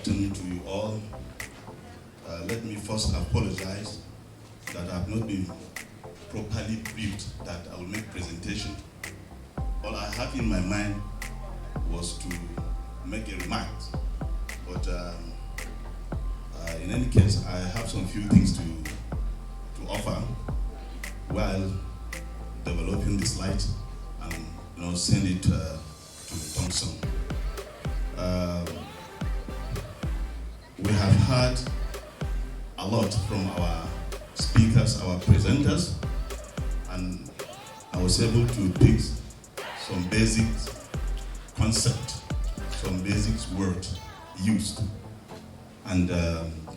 afternoon to you all. Let me first apologize that I have not been properly briefed that I will make presentation. All I have in my mind was to make a remark, but in any case, I have some few things to offer while developing the slide and send it to Tongston. We have heard a lot from our speakers, our presenters, and I was able to pick some basic concept, some basic words used. And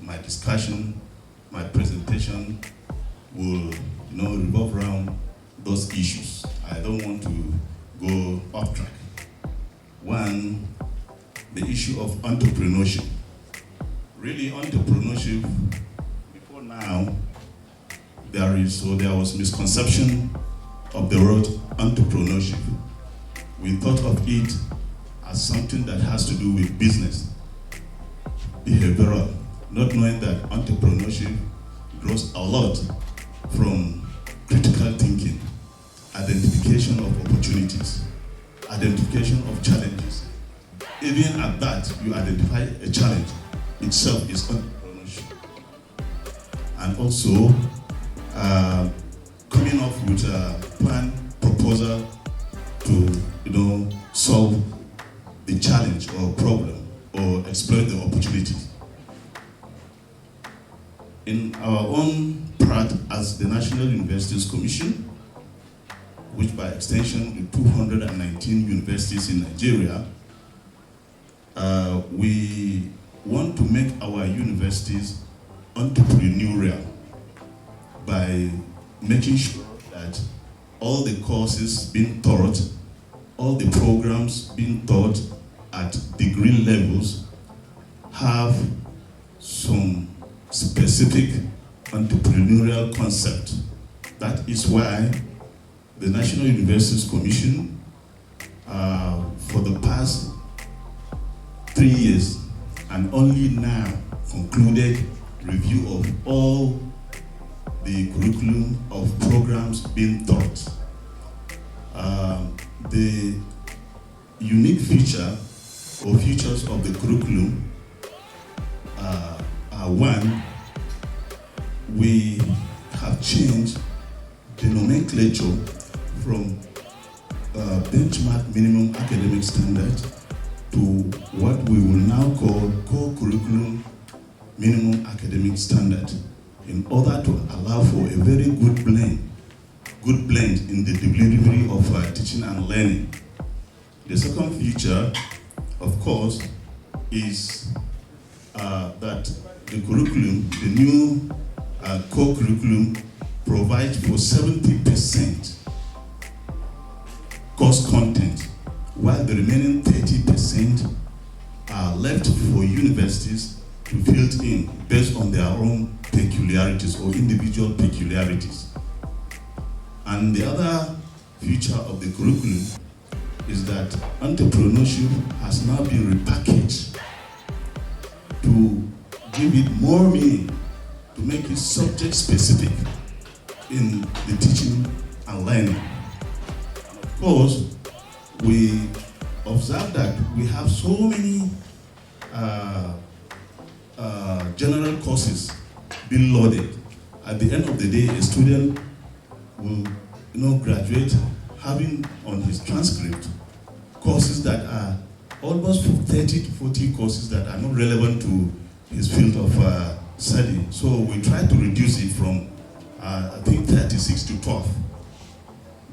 my discussion, my presentation will revolve around those issues. I don't want to go off track. One, the issue of entrepreneurship. Really, entrepreneurship, before now, there was misconception of the word entrepreneurship. We thought of it as something that has to do with business, behavioral, not knowing that entrepreneurship grows a lot from critical thinking, identification of opportunities, identification of challenges. Even at that, you identify a challenge itself is entrepreneurship. And also, coming up with a plan, proposal to solve the challenge or problem or exploit the opportunities. In our own part as the National Universities Commission, which by extension the 219 universities in Nigeria, we want to make our universities entrepreneurial by making sure that all the courses being taught, all the programs being taught at degree levels have some specific entrepreneurial concept. That is why the National Universities Commission, for the past 3 years, and only now concluded review of all the curriculum of programs being taught. The unique feature or features of the curriculum are one, we have changed the nomenclature from benchmark minimum academic standard to what we will now call core curriculum minimum academic standard, in order to allow for a very good blend in the delivery of teaching and learning. The second feature, of course, is that the curriculum, the new core curriculum, provides for 70% course content, while the remaining 30% are left for universities to fill in based on their own peculiarities or individual peculiarities. And the other feature of the curriculum is that entrepreneurship has now been repackaged to give it more meaning, to make it subject specific in the teaching and learning. And of course, we observe that we have so many general courses being loaded. At the end of the day, a student will graduate having on his transcript courses that are almost 30 to 40 courses that are not relevant to his field of study. So we try to reduce it from I think 36 to 12,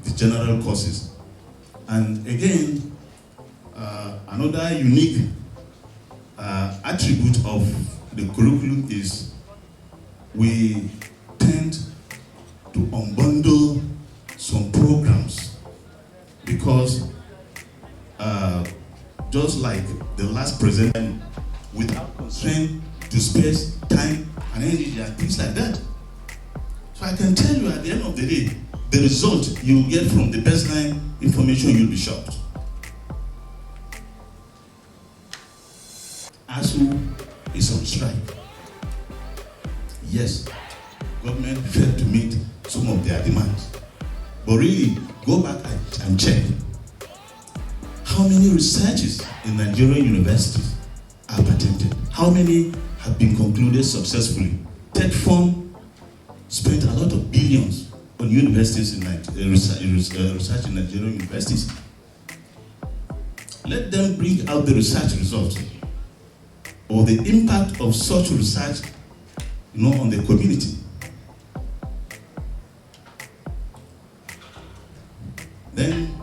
the general courses. And again, another unique attribute of the curriculum is we tend to unbundle some programs, because just like the last presenter, without constraint to space, time, and energy, and things like that. So I can tell you at the end of the day, the result you get from the baseline information, you'll be shocked. ASU is on strike. Yes, government failed to meet some of their demands. But really, go back and check how many researches in Nigerian universities are patented. How many have been concluded successfully? Tech Fund spent a lot of billions on universities in research in Nigerian universities. Let them bring out the research results or the impact of such research, on the community. Then,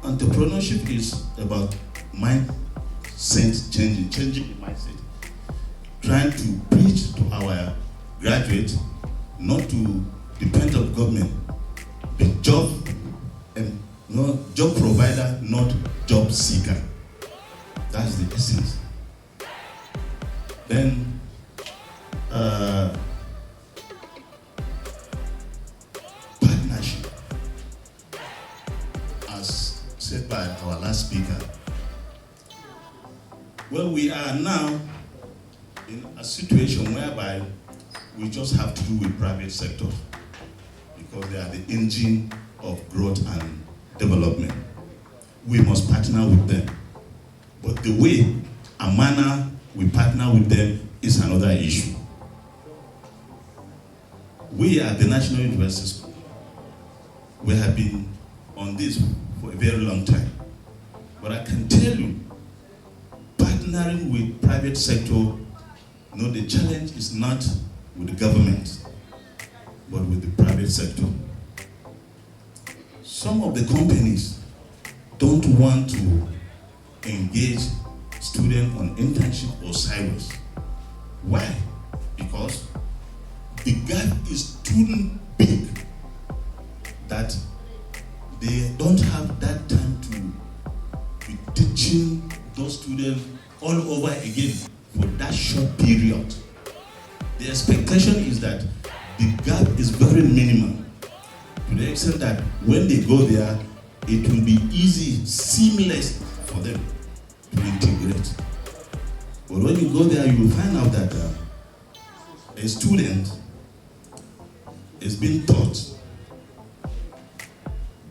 entrepreneurship is about mindset changing the mindset. Trying to preach to our graduates not to depend on government, but job provider, not job seeker. That's the essence. Then, partnership, as said by our last speaker. Well, we are now in a situation whereby we just have to do with private sector because they are the engine of growth and development. We must partner with them. But the way and manner we partner with them is another issue. We at the National University School, we have been on this for a very long time. But I can tell you, partnering with private sector, the challenge is not with the government, but with the private sector. Some of the companies don't want to engage students on internship or silos. Why? Because the gap is too big that they don't have that time to be teaching those students all over again for that short period. The expectation is that the gap is very minimal to the extent that when they go there, it will be easy, seamless for them to integrate. But when you go there, you will find out that a student is being taught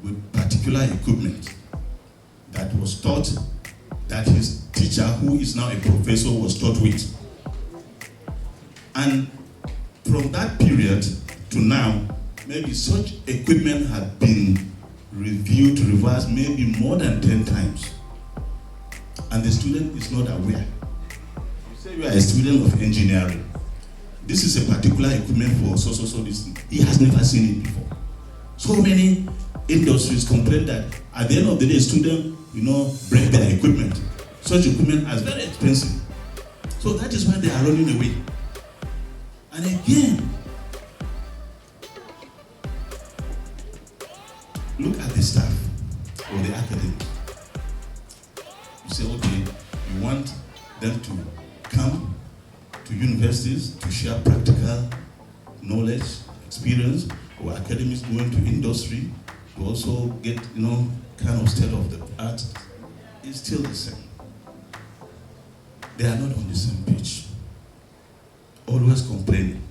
with particular equipment that was taught, that his teacher, who is now a professor, was taught with. And from that period to now, maybe such equipment had been reviewed, revised, maybe more than 10 times. And the student is not aware. You say you are a student of engineering. This is a particular equipment for so this. He has never seen it before. So many industries complain that at the end of the day, students, break their equipment. Such equipment is very expensive. So that is why they are running away. And again, look at the staff or the academics. You say, okay, you want them to come to universities to share practical knowledge, experience, or academics going to industry to also get, kind of state of the art. It's still the same. They are not on the same page. Always complaining.